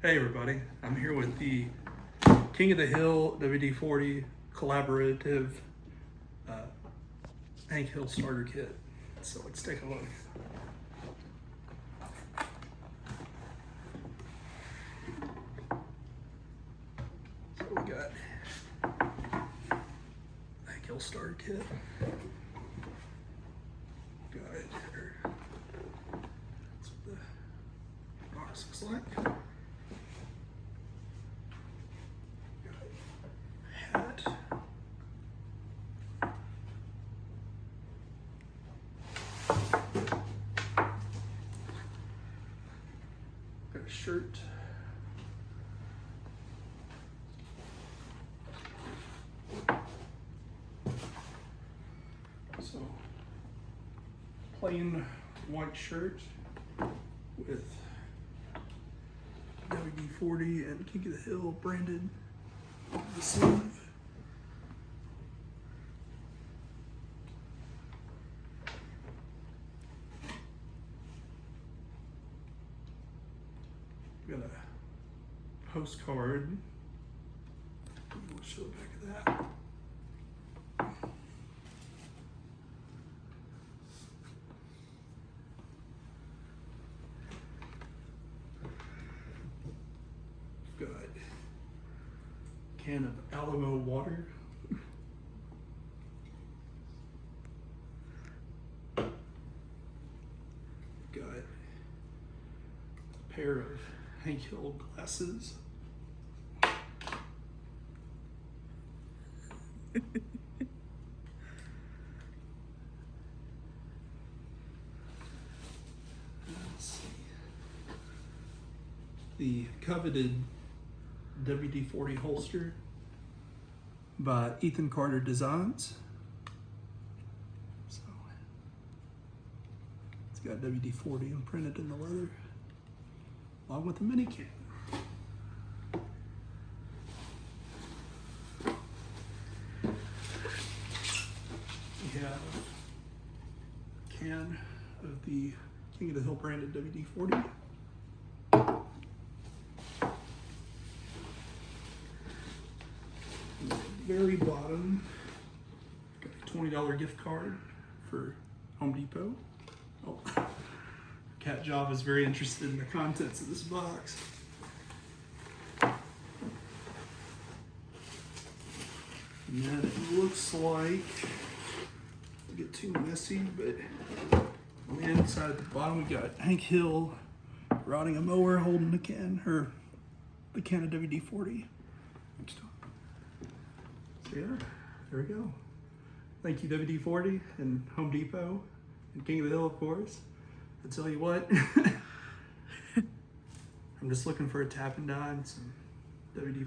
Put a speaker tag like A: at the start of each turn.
A: Hey everybody, I'm here with the King of the Hill WD-40 collaborative Hank Hill starter kit. So let's take a look. So we got Hank Hill starter kit. Got it here. That's what the box looks like. Hat. Got a shirt. So, plain white shirt with WD-40 and King of the Hill branded on the sleeve. Got a postcard. We'll show the back of that. Got a can of Alamo water. Got a pair of Hank Hill glasses. Let's see. The coveted WD-40 holster by Ethan Carter Designs. So it's got WD-40 imprinted in the leather, along with a mini can. We have a can of the King of the Hill branded WD-40. And at the very bottom, got a $20 gift card for Home Depot. Oh, Cat Job is very interested in the contents of this box. And then it looks like, don't get too messy, but on the inside at the bottom we got Hank Hill riding a mower holding the can, or the can of WD-40. So yeah, there we go. Thank you WD-40 and Home Depot and King of the Hill, of course. I tell you what, I'm just looking for a tap and dye and some WD-40.